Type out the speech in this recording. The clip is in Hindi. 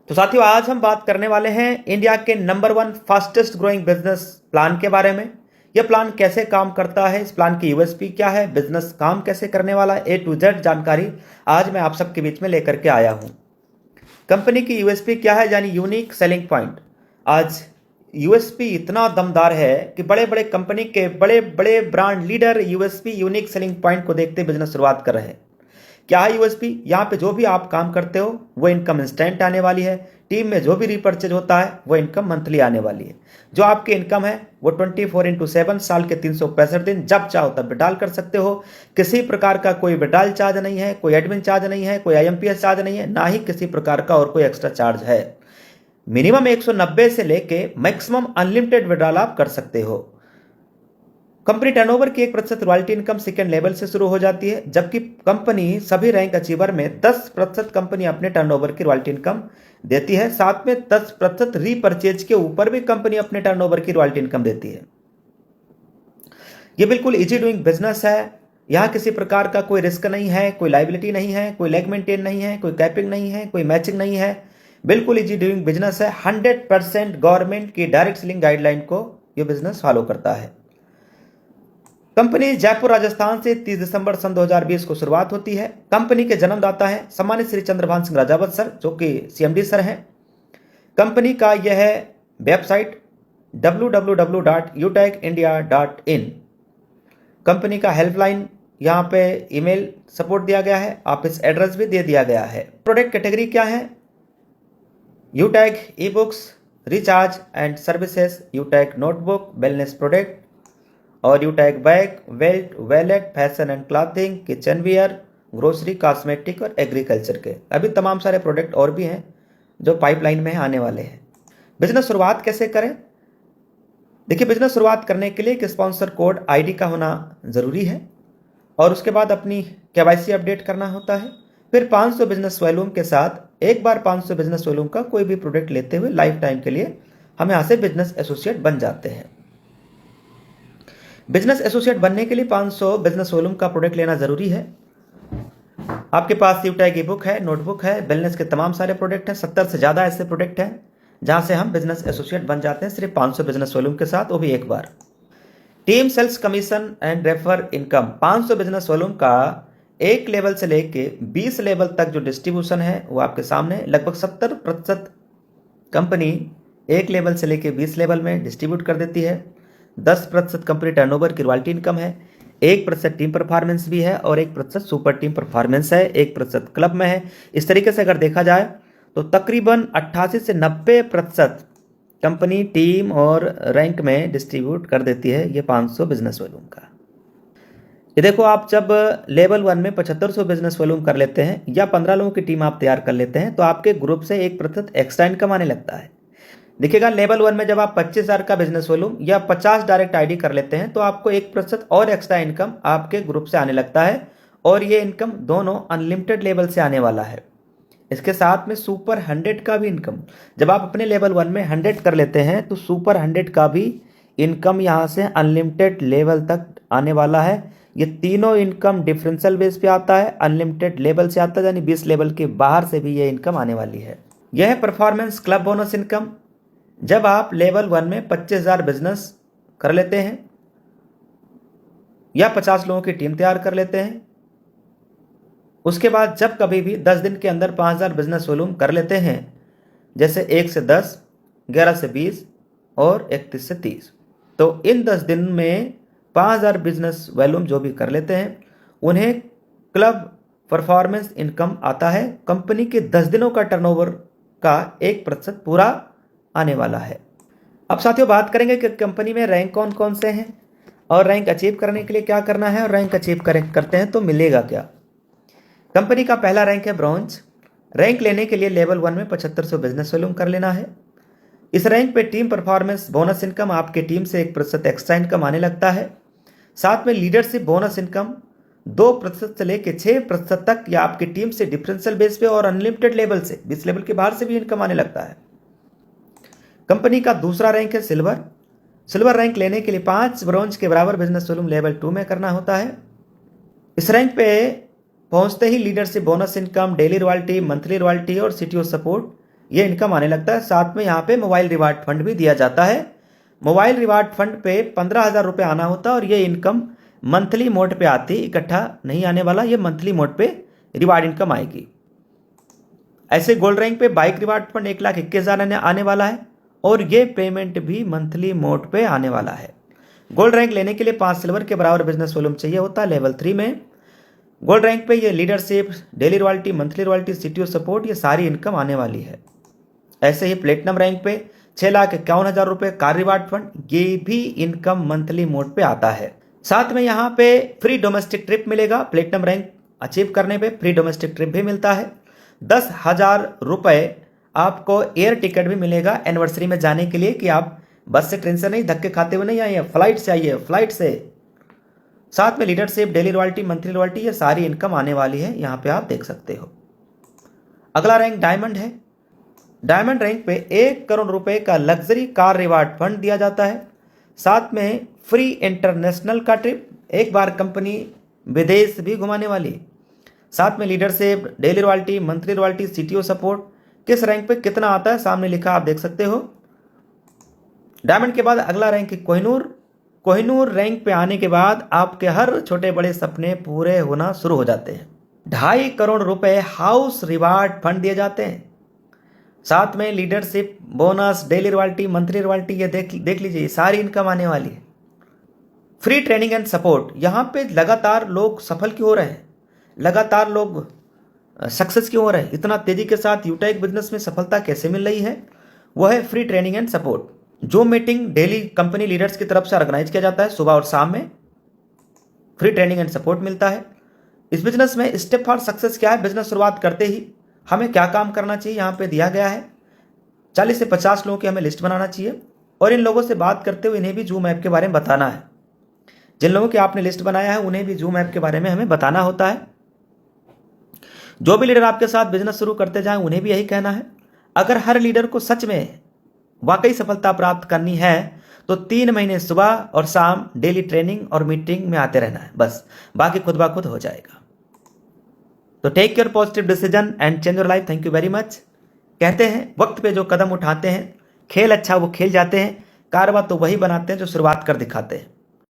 तो साथियों, आज हम बात करने वाले हैं इंडिया के number 1 fastest growing business plan के बारे में। यह प्लान कैसे काम करता है, इस प्लान की यूएसपी क्या है, बिजनेस काम कैसे करने वाला है, A to Z जानकारी आज मैं आप सबके बीच में लेकर के आया हूं। कंपनी की यूएसपी क्या है, यानी यूनिक सेलिंग पॉइंट। आज यूएसपी इतना दमदार है कि बड़े बड़े कंपनी के बड़े बड़े brand leader USP unique selling point को देखते बिजनेस शुरुआत कर रहे हैं। क्या है यूएसपी? यहाँ पे जो भी आप काम करते हो वो इनकम इंस्टेंट आने वाली है। टीम में जो भी रिपर्चेज होता है वो इनकम मंथली आने वाली है। जो आपकी इनकम है वो 24x7 साल के 365 दिन जब चाहो तब विड्रॉल कर सकते हो। किसी प्रकार का कोई विड्रॉल चार्ज नहीं है, कोई एडमिन चार्ज नहीं है, कोई आईएमपीएस चार्ज नहीं है, ना ही किसी प्रकार का और कोई एक्स्ट्रा चार्ज है। मिनिमम 190 से लेके मैक्सिमम अनलिमिटेड विड्रॉल आप कर सकते हो। कंपनी टर्नओवर की 1% रॉयल्टी इनकम सेकेंड लेवल से शुरू हो जाती है, जबकि कंपनी सभी रैंक अचीवर में 10% कंपनी अपने टर्नओवर की रॉयल्टी इनकम देती है। साथ में 10% रीपरचेज के ऊपर भी कंपनी अपने टर्नओवर की रॉयल्टी इनकम देती है। यह बिल्कुल इजी डूइंग बिजनेस है। यहां किसी प्रकार का कोई रिस्क नहीं है, कोई लाइबिलिटी नहीं है, कोई लेग मेंटेन नहीं है, कोई कैपिंग नहीं है, कोई मैचिंग नहीं है। बिल्कुल इजी डूइंग बिजनेस है। 100% गवर्नमेंट की डायरेक्ट सेलिंग गाइडलाइन को यह बिजनेस फॉलो करता है। कंपनी जयपुर राजस्थान से 30 दिसंबर सन 2020 को शुरुआत होती है। कंपनी के जन्मदाता हैं सम्मानित श्री चंद्रभान सिंह राजावत सर, जो कि सीएमडी सर हैं। कंपनी का यह है वेबसाइट www.utechindia.in। कंपनी का हेल्पलाइन यहाँ पे ईमेल सपोर्ट दिया गया है, ऑफिस एड्रेस भी दे दिया गया है। प्रोडक्ट कैटेगरी क्या है? Utech e books, recharge and services, Utech notebook, wellness product और Utech bag, belt, wallet, fashion and clothing, kitchen wear, grocery, cosmetic और एग्रीकल्चर के अभी तमाम सारे प्रोडक्ट और भी हैं जो पाइपलाइन में आने वाले हैं। बिजनेस शुरुआत कैसे करें? देखिए, बिजनेस शुरुआत करने के लिए एक स्पॉन्सर कोड आईडी का होना ज़रूरी है और उसके बाद अपनी केवाईसी अपडेट करना होता है। फिर 500 बिजनेस वॉल्यूम के साथ एक बार 500 बिजनेस वॉल्यूम का कोई भी प्रोडक्ट लेते हुए लाइफ टाइम के लिए हम यहाँ से बिजनेस एसोसिएट बन जाते हैं। बिजनेस एसोसिएट बनने के लिए 500 बिजनेस वॉल्यूम का प्रोडक्ट लेना जरूरी है। आपके पास यूटेक ई बुक है, नोटबुक है, वेलनेस के तमाम सारे प्रोडक्ट हैं। 70 से ज़्यादा ऐसे प्रोडक्ट हैं जहां से हम बिजनेस एसोसिएट बन जाते हैं सिर्फ 500 बिजनेस वॉल्यूम के साथ, वो भी एक बार। Team sales commission and refer income 500 business volume का एक लेवल से लेके 20 लेवल तक जो डिस्ट्रीब्यूशन है वो आपके सामने। लगभग 70% कंपनी एक लेवल से लेके 20 लेवल में डिस्ट्रीब्यूट कर देती है। 10% कंपनी टर्नओवर की रॉयल्टी इनकम है, 1% टीम परफॉर्मेंस भी है और 1% सुपर टीम परफॉर्मेंस है, 1% क्लब में है। इस तरीके से अगर देखा जाए तो तकरीबन 88 से 90% कंपनी टीम और रैंक में डिस्ट्रीब्यूट कर देती है ये 500 बिजनेस वॉल्यूम का। ये देखो, आप जब लेवल 1 में 7500 बिजनेस वॉल्यूम कर लेते हैं या 15 लोगों की टीम आप तैयार कर लेते हैं तो आपके ग्रुप से 1% एक्स्ट्रा इनकम आने लगता है। देखिएगा, लेवल 1 में जब आप 25,000 का बिजनेस वॉल्यूम या 50 डायरेक्ट आईडी कर लेते हैं तो आपको 1% और एक्स्ट्रा इनकम आपके ग्रुप से आने लगता है और ये इनकम दोनों अनलिमिटेड लेवल से आने वाला है। इसके साथ में सुपर 100 का भी इनकम, जब आप अपने लेवल 1 में 100 कर लेते हैं तो सुपर 100 का भी इनकम यहाँ से अनलिमिटेड लेवल तक आने वाला है। ये तीनों इनकम डिफरेंशियल बेस पे आता है, अनलिमिटेड लेवल से आता है, यानी 20 लेवल के बाहर से भी ये इनकम आने वाली है। यह है परफॉर्मेंस क्लब बोनस इनकम। जब आप लेवल 1 में 25,000 बिजनेस कर लेते हैं या 50 लोगों की टीम तैयार कर लेते हैं, उसके बाद जब कभी भी 10 दिन के अंदर 5,000 बिजनेस वॉल्यूम कर लेते हैं, जैसे 1 से 10, 11 से 20 और 31 से 30, तो इन 10 दिन में 5,000 बिजनेस वॉल्यूम जो भी कर लेते हैं उन्हें क्लब परफॉर्मेंस इनकम आता है। कंपनी के 10 दिनों का टर्नओवर का 1% पूरा आने वाला है। अब साथियों, बात करेंगे कि कंपनी में रैंक कौन कौन से हैं और रैंक अचीव करने के लिए क्या करना है और रैंक अचीव करते हैं तो मिलेगा क्या। कंपनी का पहला रैंक है ब्रॉन्ज। रैंक लेने के लिए लेवल 1 में 7500 बिजनेस वॉल्यूम कर लेना है। इस रैंक पे टीम परफॉर्मेंस बोनस इनकम आपके टीम से 1% एक्स्ट्रा इनकम आने लगता है। साथ में लीडरशिप बोनस इनकम 2% से लेकर 6% तक या आपकी टीम से डिफरेंशियल बेस पे और अनलिमिटेड लेवल से 20 लेवल के बाहर से भी इनकम आने लगता है। कंपनी का दूसरा रैंक है सिल्वर। सिल्वर रैंक लेने के लिए 5 ब्रॉन्ज के बराबर बिजनेस वॉल्यूम लेवल 2 में करना होता है। इस रैंक पे पहुंचते ही leadership bonus income, daily royalty, monthly royalty और सीटीओ सपोर्ट ये इनकम आने लगता है। साथ में यहाँ पे मोबाइल रिवार्ड फंड भी दिया जाता है। मोबाइल रिवार्ड फंड पे 15,000 रुपये आना होता है और ये इनकम मंथली मोड पे आती, इकट्ठा नहीं आने वाला, ये मंथली मोड पे रिवार्ड इनकम आएगी। ऐसे गोल्ड रैंक पे बाइक रिवार्ड फंड 1,21,000 आने वाला है और ये पेमेंट भी मंथली मोड पे आने वाला है। गोल्ड रैंक लेने के लिए 5 सिल्वर के बराबर बिजनेस वॉल्यूम चाहिए होता है लेवल 3 में। गोल्ड रैंक पे ये leadership, daily royalty, monthly royalty, CTO support, ये सारी इनकम आने वाली है। ऐसे ही प्लेटिनम रैंक पे 6,51,000 रुपये कार रिवार्ड फंड, ये भी इनकम मंथली मोड पे आता है। साथ में यहाँ पे फ्री डोमेस्टिक ट्रिप मिलेगा। प्लेटिनम रैंक अचीव करने पे फ्री डोमेस्टिक ट्रिप भी मिलता है। 10,000 रुपये आपको एयर टिकट भी मिलेगा एनिवर्सरी में जाने के लिए, कि आप बस से ट्रेन से नहीं धक्के खाते हुए नहीं आइए, फ्लाइट से आइए, फ्लाइट से। साथ में leadership, daily royalty, monthly royalty, ये सारी इनकम आने वाली है, यहाँ पे आप देख सकते हो। अगला रैंक डायमंड है। डायमंड रैंक पे 1 करोड़ रुपए का लग्जरी कार रिवार्ड फंड दिया जाता है। साथ में फ्री इंटरनेशनल का ट्रिप, एक बार कंपनी विदेश भी घुमाने वाली। साथ में leadership, daily royalty, monthly royalty, CTO support. किस रैंक पे कितना आता है सामने लिखा, आप देख सकते हो। डायमंड के बाद अगला रैंक है कोहिनूर। कोहिनूर रैंक पे आने के बाद आपके हर छोटे बड़े सपने पूरे होना शुरू हो जाते हैं। 2.5 करोड़ रुपए हाउस रिवार्ड फंड दिए जाते हैं। साथ में leadership, bonus, daily royalty, monthly royalty, ये देख लीजिए, सारी इनकम आने वाली है। फ्री ट्रेनिंग एंड सपोर्ट, यहाँ पे लगातार लोग सफल क्यों हो रहे हैं, लगातार लोग सक्सेस क्यों हो रहे हैं, इतना तेजी के साथ यूटेक बिजनेस में सफलता कैसे मिल रही है, वह है फ्री ट्रेनिंग एंड सपोर्ट। जो मीटिंग डेली कंपनी लीडर्स की तरफ से ऑर्गेनाइज किया जाता है, सुबह और शाम में फ्री ट्रेनिंग एंड सपोर्ट मिलता है। इस बिजनेस में स्टेप फॉर सक्सेस क्या है, बिजनेस शुरुआत करते ही हमें क्या काम करना चाहिए, यहाँ पे दिया गया है। 40 से 50 लोगों की हमें लिस्ट बनाना चाहिए और इन लोगों से बात करते हुए इन्हें भी जूम ऐप के बारे में बताना है। जिन लोगों की आपने लिस्ट बनाया है उन्हें भी जूम ऐप के बारे में हमें बताना होता है। जो भी लीडर आपके साथ बिजनेस शुरू करते जाएं उन्हें भी यही कहना है। अगर हर लीडर को सच में वाकई सफलता प्राप्त करनी है तो 3 महीने सुबह और शाम डेली ट्रेनिंग और मीटिंग में आते रहना है, बस बाकी खुद ब खुद हो जाएगा। तो take your positive decision and change your life. Thank you very much. कहते हैं वक्त पे जो कदम उठाते हैं, खेल अच्छा वो खेल जाते हैं, कारवा तो वही बनाते हैं जो शुरुआत कर दिखाते हैं।